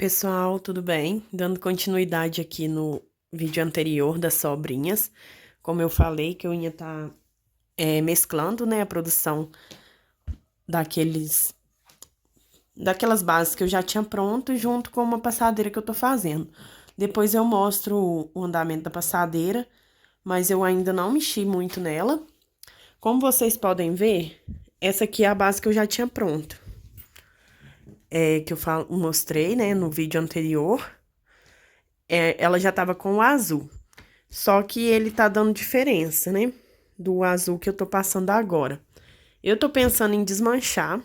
Pessoal, tudo bem? Dando continuidade aqui no vídeo anterior das sobrinhas. Como eu falei que eu ia estar mesclando, né, a produção daquelas bases que eu já tinha pronto junto com uma passadeira que eu tô fazendo. Depois eu mostro o andamento da passadeira, mas eu ainda não mexi muito nela. Como vocês podem ver, essa aqui é a base que eu já tinha pronto. Que eu mostrei, né, no vídeo anterior. Ela já tava com o azul. Só que ele tá dando diferença, né? Do azul que eu tô passando agora. Eu tô pensando em desmanchar.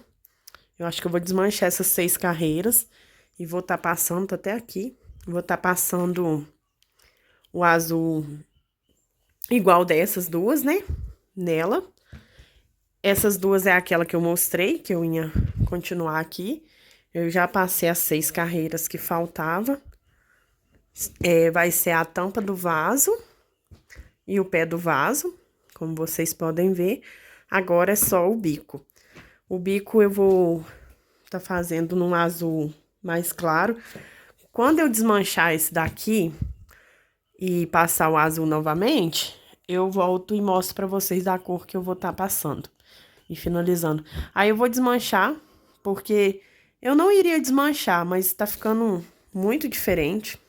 Eu acho que eu vou desmanchar essas 6 carreiras. E vou tá passando, tô até aqui. Vou tá passando o azul igual dessas duas, né? Nela. Essas duas é aquela que eu mostrei, que eu ia continuar aqui. Eu já passei as 6 carreiras que faltava. Vai ser a tampa do vaso e o pé do vaso, como vocês podem ver. Agora é só o bico. O bico eu vou tá fazendo num azul mais claro. Quando eu desmanchar esse daqui e passar o azul novamente, eu volto e mostro pra vocês da cor que eu vou tá passando e finalizando. Aí eu vou desmanchar, porque eu não iria desmanchar, mas tá ficando muito diferente.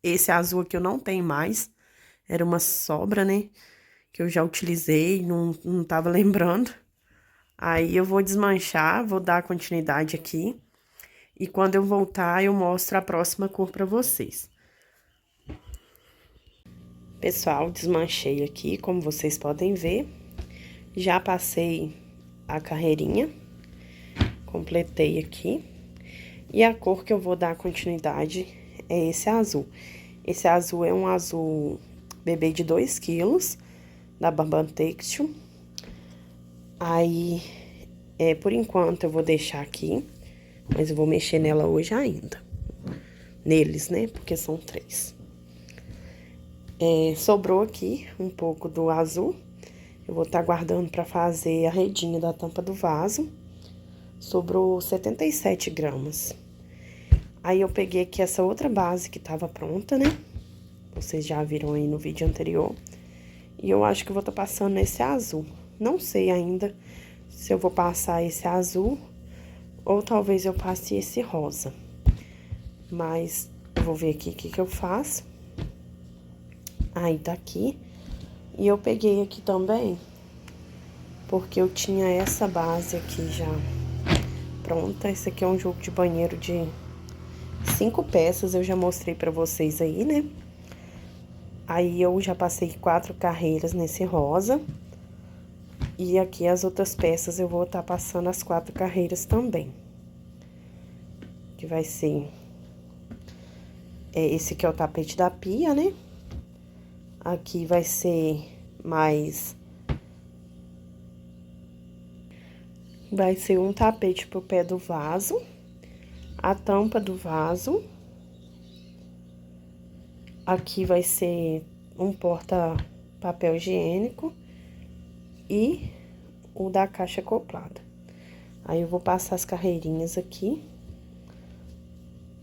Esse azul aqui eu não tenho mais. Era uma sobra, né? Que eu já utilizei, não tava lembrando. Aí eu vou desmanchar, vou dar continuidade aqui. E quando eu voltar, eu mostro a próxima cor pra vocês. Pessoal, desmanchei aqui, como vocês podem ver. Já passei a carreirinha. Completei aqui. E a cor que eu vou dar continuidade é esse azul. Esse azul é um azul bebê de 2 quilos, da Bamban Textil. Aí, por enquanto, eu vou deixar aqui, mas eu vou mexer nela hoje ainda. Neles, né? Porque são 3. Sobrou aqui um pouco do azul. Eu vou estar guardando pra fazer a redinha da tampa do vaso. Sobrou 77 gramas. Aí, eu peguei aqui essa outra base que tava pronta, né? Vocês já viram aí no vídeo anterior. E eu acho que eu vou estar passando esse azul. Não sei ainda se eu vou passar esse azul ou talvez eu passe esse rosa. Mas eu vou ver aqui o que eu faço. Aí tá aqui. E eu peguei aqui também, porque eu tinha essa base aqui já pronta. Esse aqui é um jogo de banheiro de 5 peças, eu já mostrei pra vocês aí, né? Aí eu já passei 4 carreiras nesse rosa. E aqui as outras peças eu vou estar passando as 4 carreiras também. Que vai ser... esse aqui é o tapete da pia, né? Aqui vai ser mais... vai ser um tapete pro pé do vaso. A tampa do vaso. Aqui vai ser um porta-papel higiênico. E o da caixa acoplada. Aí, eu vou passar as carreirinhas aqui.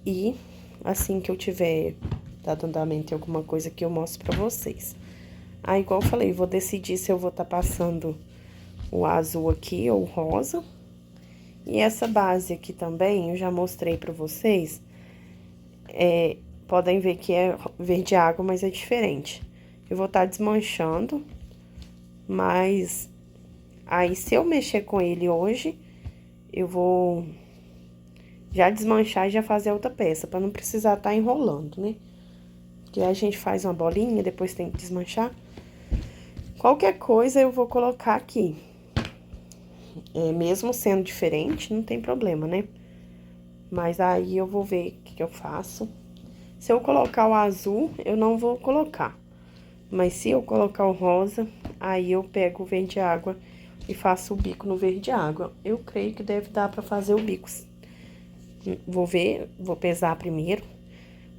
E assim que eu tiver dado andamento em alguma coisa que eu mostro pra vocês. Aí, igual eu falei, vou decidir se eu vou estar passando o azul aqui ou o rosa. E essa base aqui também, eu já mostrei pra vocês. Podem ver que é verde água, mas é diferente. Eu vou estar desmanchando, mas aí se eu mexer com ele hoje, eu vou já desmanchar e já fazer outra peça, pra não precisar estar enrolando, né? Porque a gente faz uma bolinha, depois tem que desmanchar. Qualquer coisa eu vou colocar aqui. Mesmo sendo diferente, não tem problema, né? Mas aí eu vou ver o que eu faço. Se eu colocar o azul, eu não vou colocar. Mas se eu colocar o rosa, aí eu pego o verde água e faço o bico no verde água. Eu creio que deve dar pra fazer o bico. Vou ver, vou pesar primeiro.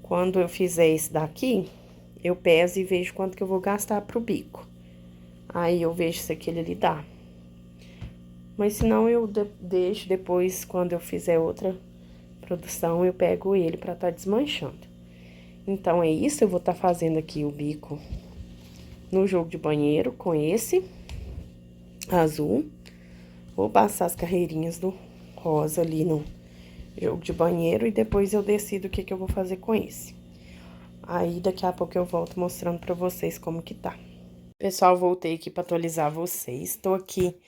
Quando eu fizer esse daqui, eu peso e vejo quanto que eu vou gastar pro bico. Aí eu vejo se aquele ali dá. Mas se não, eu deixo depois, quando eu fizer outra produção, eu pego ele pra tá desmanchando. Então, é isso, eu vou tá fazendo aqui o bico no jogo de banheiro com esse azul. Vou passar as carreirinhas do rosa ali no jogo de banheiro e depois eu decido o que que eu vou fazer com esse. Aí, daqui a pouco eu volto mostrando pra vocês como que tá. Pessoal, voltei aqui pra atualizar vocês. Tô aqui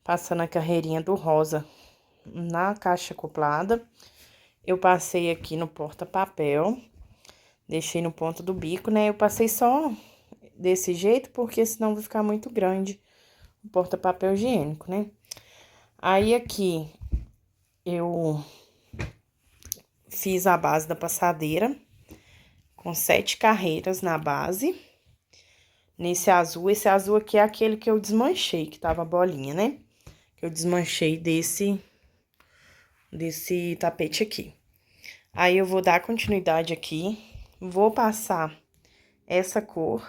passando a carreirinha do rosa na caixa acoplada. Eu passei aqui no porta-papel, deixei no ponto do bico, né? Eu passei só desse jeito, porque senão vai ficar muito grande o porta-papel higiênico, né? Aí, aqui, eu fiz a base da passadeira, com 7 carreiras na base. Nesse azul, esse azul aqui é aquele que eu desmanchei, que tava a bolinha, né? Que eu desmanchei desse tapete aqui. Aí, eu vou dar continuidade aqui, vou passar essa cor.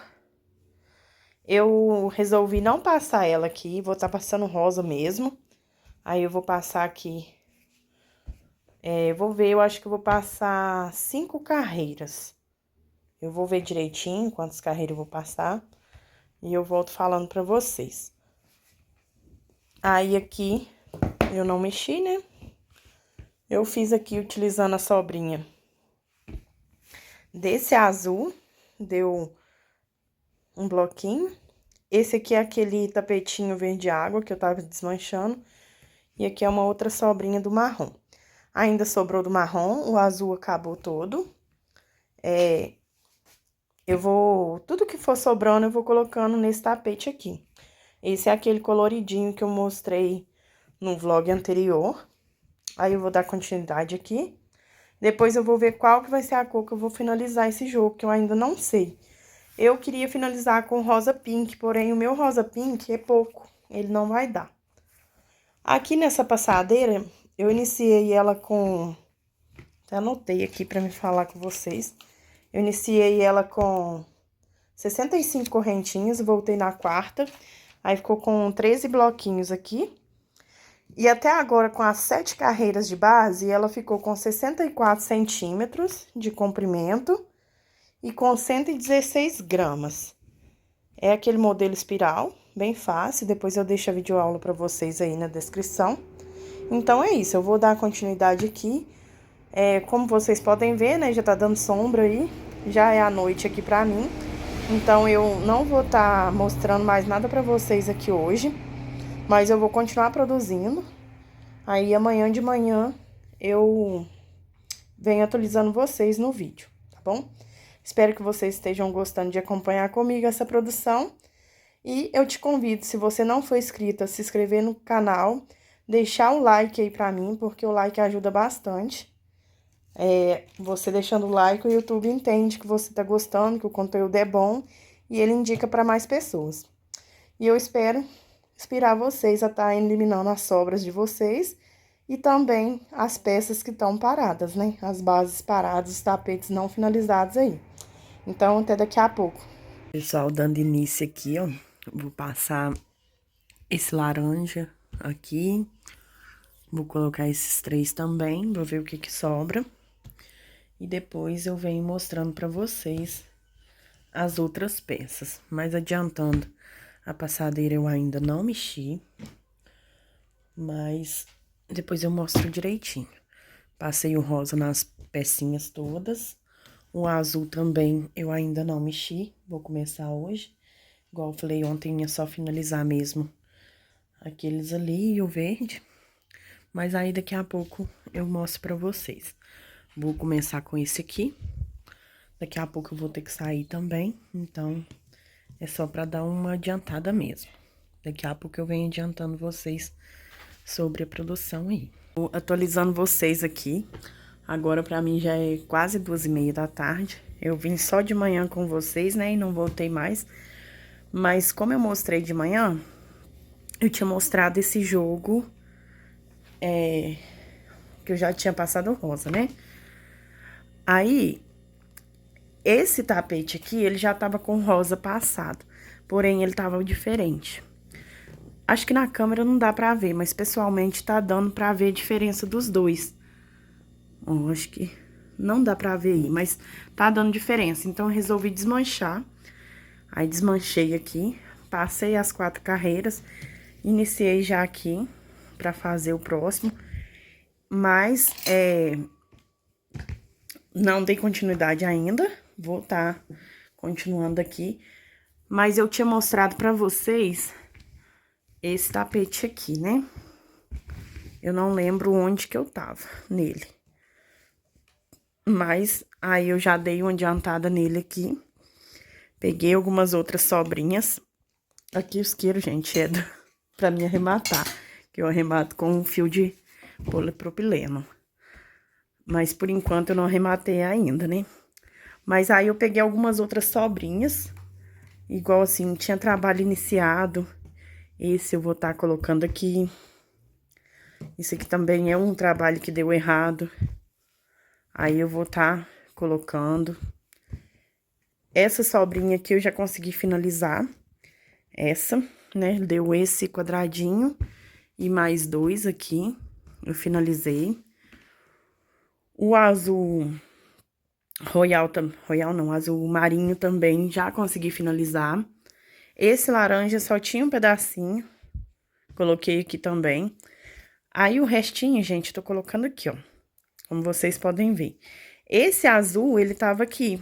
Eu resolvi não passar ela aqui, vou tá passando rosa mesmo. Aí, eu vou passar aqui, vou ver, eu acho que eu vou passar 5 carreiras. Eu vou ver direitinho quantas carreiras eu vou passar e eu volto falando pra vocês. Aí, aqui, eu não mexi, né? Eu fiz aqui utilizando a sobrinha desse azul, deu um bloquinho. Esse aqui é aquele tapetinho verde água que eu tava desmanchando. E aqui é uma outra sobrinha do marrom. Ainda sobrou do marrom, o azul acabou todo. Tudo que for sobrando eu vou colocando nesse tapete aqui. Esse é aquele coloridinho que eu mostrei no vlog anterior. Aí, eu vou dar continuidade aqui. Depois, eu vou ver qual que vai ser a cor que eu vou finalizar esse jogo, que eu ainda não sei. Eu queria finalizar com rosa pink, porém, o meu rosa pink é pouco, ele não vai dar. Aqui nessa passadeira, eu iniciei ela com... Até anotei aqui pra me falar com vocês. Eu iniciei ela com 65 correntinhas, voltei na quarta. Aí, ficou com 13 bloquinhos aqui. E até agora, com as 7 carreiras de base, ela ficou com 64 centímetros de comprimento e com 116 gramas. É aquele modelo espiral, bem fácil. Depois eu deixo a videoaula pra vocês aí na descrição. Então, é isso. Eu vou dar continuidade aqui. Como vocês podem ver, né, já tá dando sombra aí. Já é a noite aqui pra mim. Então, eu não vou tá mostrando mais nada pra vocês aqui hoje. Mas eu vou continuar produzindo. Aí, amanhã de manhã, eu venho atualizando vocês no vídeo, tá bom? Espero que vocês estejam gostando de acompanhar comigo essa produção. E eu te convido, se você não for inscrito, a se inscrever no canal, deixar o like aí pra mim, porque o like ajuda bastante. Você deixando o like, o YouTube entende que você tá gostando, que o conteúdo é bom, e ele indica para mais pessoas. E eu espero inspirar vocês a estar eliminando as sobras de vocês e também as peças que estão paradas, né? As bases paradas, os tapetes não finalizados aí. Então, até daqui a pouco. Pessoal, dando início aqui, ó, vou passar esse laranja aqui. Vou colocar esses 3 também, vou ver o que sobra. E depois eu venho mostrando pra vocês as outras peças. Mas adiantando, a passadeira eu ainda não mexi, mas depois eu mostro direitinho. Passei o rosa nas pecinhas todas. O azul também eu ainda não mexi, vou começar hoje. Igual eu falei ontem, é só finalizar mesmo aqueles ali e o verde. Mas aí daqui a pouco eu mostro pra vocês. Vou começar com esse aqui. Daqui a pouco eu vou ter que sair também, então é só pra dar uma adiantada mesmo. Daqui a pouco eu venho adiantando vocês sobre a produção aí. Vou atualizando vocês aqui. Agora, pra mim, já é quase 2h30 da tarde. Eu vim só de manhã com vocês, né? E não voltei mais. Mas, como eu mostrei de manhã, eu tinha mostrado esse jogo, que eu já tinha passado rosa, né? Aí, esse tapete aqui, ele já tava com rosa passado. Porém, ele tava diferente. Acho que na câmera não dá pra ver, mas pessoalmente tá dando pra ver a diferença dos dois. Ó, acho que não dá pra ver aí, mas tá dando diferença. Então, eu resolvi desmanchar. Aí, desmanchei aqui, passei as 4 carreiras, iniciei já aqui pra fazer o próximo. Mas, não dei continuidade ainda, vou tá continuando aqui. Mas eu tinha mostrado pra vocês esse tapete aqui, né? Eu não lembro onde que eu tava nele. Mas aí eu já dei uma adiantada nele aqui. Peguei algumas outras sobrinhas. Aqui o isqueiro, gente, pra me arrematar. Que eu arremato com um fio de polipropileno. Mas por enquanto eu não arrematei ainda, né? Mas aí eu peguei algumas outras sobrinhas. Igual assim, tinha trabalho iniciado. Esse eu vou estar colocando aqui. Esse aqui também é um trabalho que deu errado. Aí eu vou estar colocando. Essa sobrinha aqui eu já consegui finalizar. Essa, né? Deu esse quadradinho e mais 2 aqui. Eu finalizei. O azul royal não, azul marinho também já consegui finalizar. Esse laranja só tinha um pedacinho. Coloquei aqui também. Aí o restinho, gente, tô colocando aqui, ó. Como vocês podem ver. Esse azul, ele tava aqui.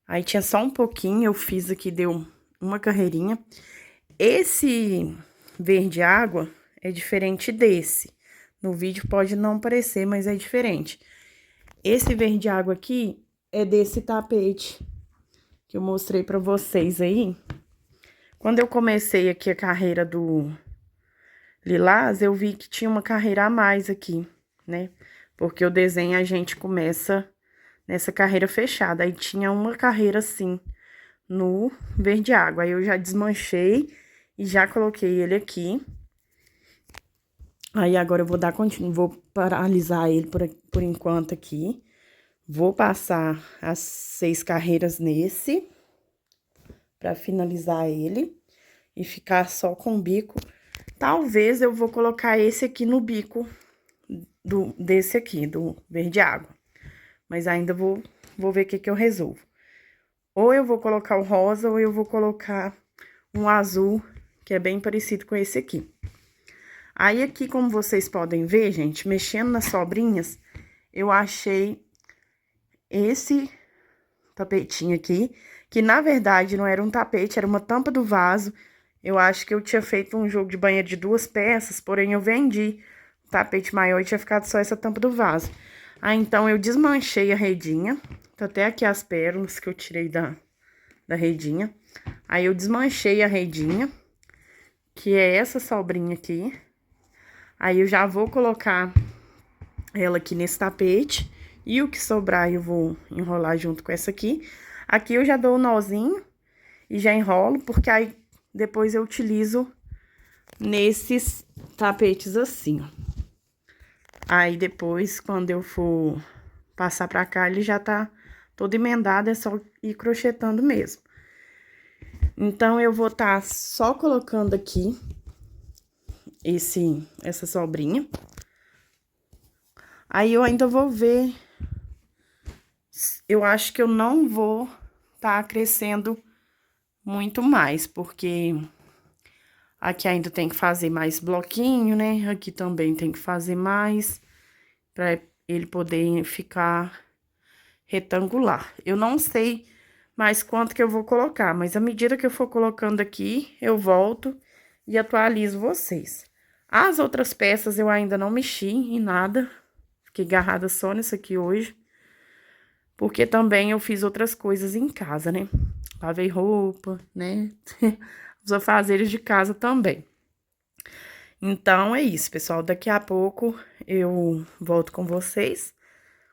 Aí tinha só um pouquinho, eu fiz aqui, deu uma carreirinha. Esse verde água é diferente desse. No vídeo pode não parecer, mas é diferente. Esse verde água aqui é desse tapete que eu mostrei pra vocês aí. Quando eu comecei aqui a carreira do lilás, eu vi que tinha uma carreira a mais aqui, né? Porque o desenho a gente começa nessa carreira fechada. Aí tinha uma carreira assim no verde água. Aí eu já desmanchei e já coloquei ele aqui. Aí agora eu vou dar vou paralisar ele por enquanto aqui. Vou passar as 6 carreiras nesse pra finalizar ele e ficar só com o bico. Talvez eu vou colocar esse aqui no bico desse aqui, do verde água. Mas ainda vou ver o que eu resolvo. Ou eu vou colocar o rosa, ou eu vou colocar um azul, que é bem parecido com esse aqui. Aí, aqui, como vocês podem ver, gente, mexendo nas sobrinhas, eu achei esse tapetinho aqui, que na verdade não era um tapete, era uma tampa do vaso. Eu acho que eu tinha feito um jogo de banheiro de 2 peças, porém eu vendi o tapete maior e tinha ficado só essa tampa do vaso. Aí, então, eu desmanchei a redinha. Tá até aqui as pérolas que eu tirei da redinha. Aí, eu desmanchei a redinha, que é essa sobrinha aqui. Aí, eu já vou colocar ela aqui nesse tapete. E o que sobrar, eu vou enrolar junto com essa aqui. Aqui, eu já dou o nozinho e já enrolo, porque aí, depois eu utilizo nesses tapetes assim, ó. Aí, depois, quando eu for passar pra cá, ele já tá todo emendado, é só ir crochetando mesmo. Então, eu vou tá só colocando aqui essa sobrinha. Aí, eu ainda vou ver. Eu acho que eu não vou tá acrescendo muito mais, porque aqui ainda tem que fazer mais bloquinho, né? Aqui também tem que fazer mais, pra ele poder ficar retangular. Eu não sei mais quanto que eu vou colocar, mas à medida que eu for colocando aqui, eu volto e atualizo vocês. As outras peças eu ainda não mexi em nada, fiquei agarrada só nessa aqui hoje, porque também eu fiz outras coisas em casa, né? Lavei roupa, né? Os afazeres de casa também. Então, é isso, pessoal. Daqui a pouco eu volto com vocês,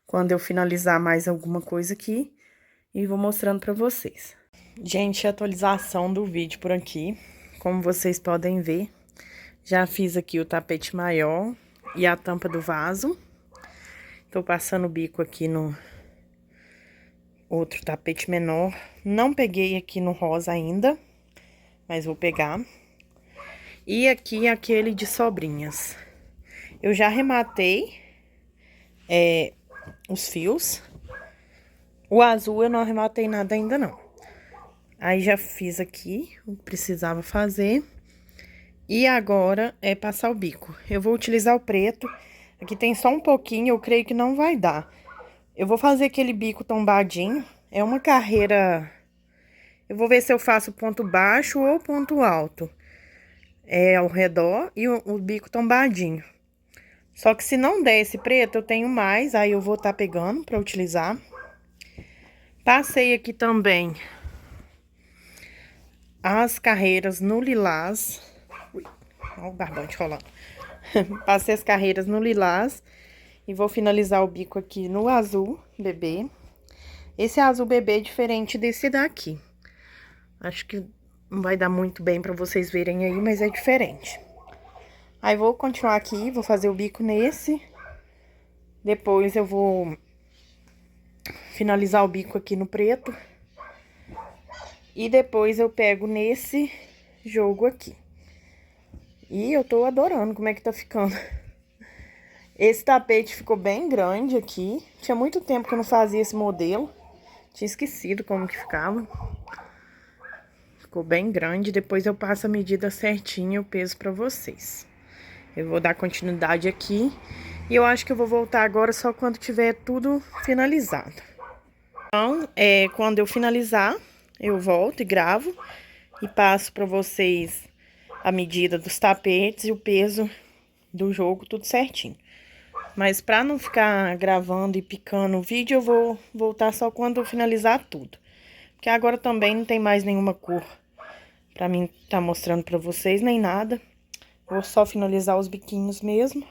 quando eu finalizar mais alguma coisa aqui, e vou mostrando pra vocês. Gente, atualização do vídeo por aqui. Como vocês podem ver, já fiz aqui o tapete maior e a tampa do vaso. Tô passando o bico aqui no outro tapete menor. Não peguei aqui no rosa ainda, mas vou pegar. E aqui aquele de sobrinhas. Eu já arrematei os fios. O azul eu não arrematei nada ainda não. Aí já fiz aqui o que precisava fazer. E agora é passar o bico. Eu vou utilizar o preto. Aqui tem só um pouquinho, eu creio que não vai dar. Eu vou fazer aquele bico tombadinho. É uma carreira... Eu vou ver se eu faço ponto baixo ou ponto alto. É ao redor e o bico tombadinho. Só que se não der esse preto, eu tenho mais. Aí eu vou estar pegando pra utilizar. Passei aqui também as carreiras no lilás. Ui, olha o barbante rolando. Passei as carreiras no lilás. E vou finalizar o bico aqui no azul bebê. Esse azul bebê é diferente desse daqui. Acho que não vai dar muito bem pra vocês verem aí, mas é diferente. Aí vou continuar aqui, vou fazer o bico nesse. Depois eu vou finalizar o bico aqui no preto. E depois eu pego nesse jogo aqui. E eu tô adorando como é que tá ficando. Esse tapete ficou bem grande aqui. Tinha muito tempo que eu não fazia esse modelo. Tinha esquecido como que ficava. Ficou bem grande. Depois eu passo a medida certinha e o peso pra vocês. Eu vou dar continuidade aqui. E eu acho que eu vou voltar agora só quando tiver tudo finalizado. Então, quando eu finalizar, eu volto e gravo. E passo pra vocês a medida dos tapetes e o peso do jogo, tudo certinho. Mas pra não ficar gravando e picando o vídeo, eu vou voltar só quando eu finalizar tudo. Porque agora também não tem mais nenhuma cor pra mim tá mostrando pra vocês, nem nada. Vou só finalizar os biquinhos mesmo.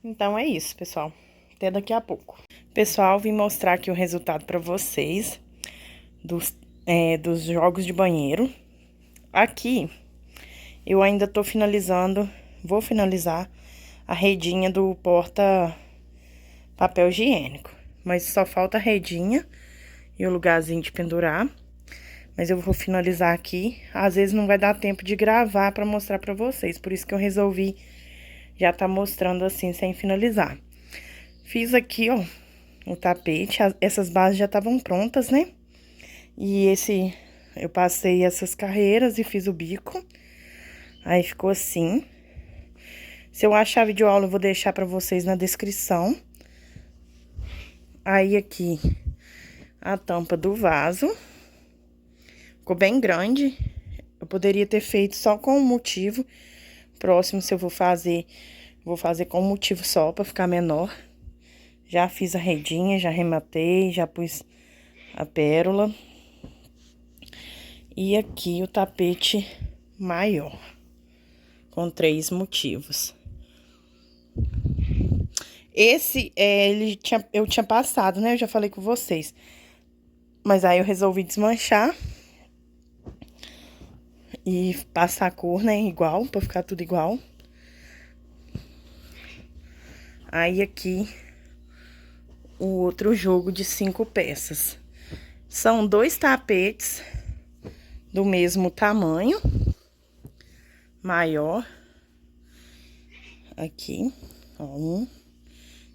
Então é isso, pessoal. Até daqui a pouco. Pessoal, vim mostrar aqui o resultado pra vocês dos jogos de banheiro. Aqui, eu ainda tô finalizando, vou finalizar a redinha do porta papel higiênico. Mas só falta a redinha e o lugarzinho de pendurar. Mas eu vou finalizar aqui. Às vezes não vai dar tempo de gravar pra mostrar pra vocês. Por isso que eu resolvi já tá mostrando assim, sem finalizar. Fiz aqui, ó, o tapete. Essas bases já estavam prontas, né? E eu passei essas carreiras e fiz o bico. Aí ficou assim. Se eu achar a videoaula, eu vou deixar pra vocês na descrição. Aí aqui, a tampa do vaso. Ficou bem grande. Eu poderia ter feito só com um motivo. Próximo, se eu vou fazer com um motivo só, pra ficar menor. Já fiz a redinha, já rematei, já pus a pérola. E aqui o tapete maior, com 3 motivos. Esse, eu tinha passado, né? Eu já falei com vocês. Mas aí eu resolvi desmanchar. E passar a cor, né? Igual, pra ficar tudo igual. Aí aqui, o outro jogo de 5 peças. São 2 tapetes do mesmo tamanho. Maior. Aqui, ó, 1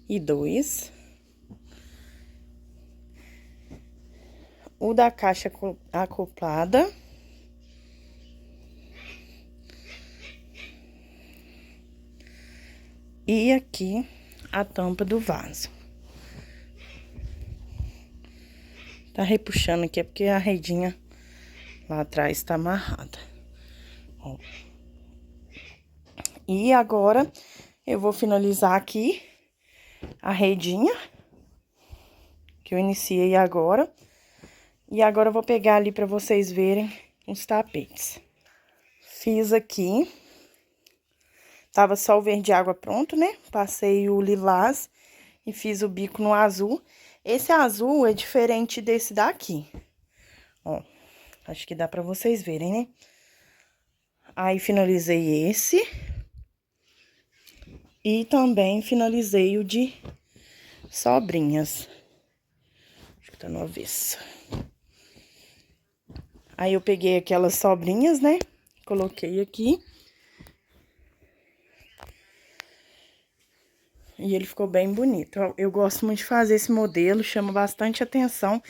e 2. O da caixa acoplada. E aqui, a tampa do vaso. Tá repuxando aqui, é porque a redinha lá atrás tá amarrada. Ó. E agora, eu vou finalizar aqui a redinha, que eu iniciei agora. E agora eu vou pegar ali pra vocês verem os tapetes. Fiz aqui. Tava só o verde água pronto, né? Passei o lilás e fiz o bico no azul. Esse azul é diferente desse daqui. Ó, acho que dá pra vocês verem, né? Aí, finalizei esse. E também finalizei o de sobrinhas. Acho que tá no avesso. Aí, eu peguei aquelas sobrinhas, né? Coloquei aqui. E ele ficou bem bonito. Eu gosto muito de fazer esse modelo, chama bastante atenção.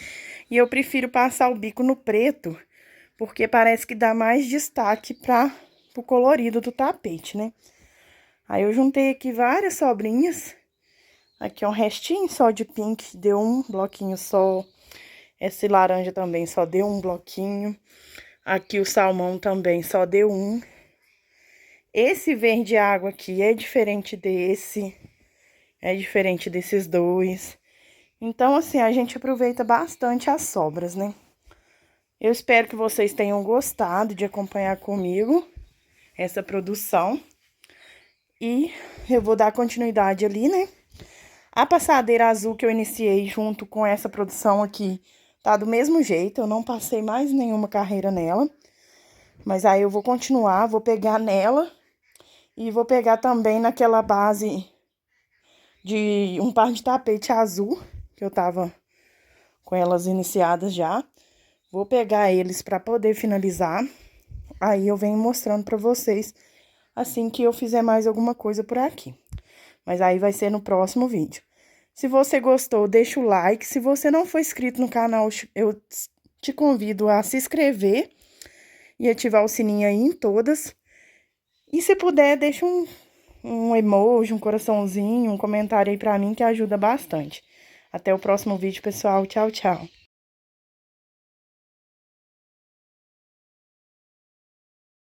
E eu prefiro passar o bico no preto, porque parece que dá mais destaque pro colorido do tapete, né? Aí eu juntei aqui várias sobrinhas. Aqui é um restinho só de pink, deu um bloquinho só. Esse laranja também só deu um bloquinho. Aqui o salmão também só deu um. Esse verde água aqui é diferente desse. É diferente desses dois. Então, assim, a gente aproveita bastante as sobras, né? Eu espero que vocês tenham gostado de acompanhar comigo essa produção. E eu vou dar continuidade ali, né? A passadeira azul que eu iniciei junto com essa produção aqui tá do mesmo jeito. Eu não passei mais nenhuma carreira nela. Mas aí eu vou continuar, vou pegar nela e vou pegar também naquela base de um par de tapete azul, que eu tava com elas iniciadas já. Vou pegar eles para poder finalizar. Aí eu venho mostrando para vocês assim que eu fizer mais alguma coisa por aqui. Mas aí vai ser no próximo vídeo. Se você gostou, deixa o like. Se você não for inscrito no canal, eu te convido a se inscrever e ativar o sininho aí em todas. E se puder, deixa um emoji, um coraçãozinho, um comentário aí pra mim que ajuda bastante. Até o próximo vídeo, pessoal. Tchau, tchau.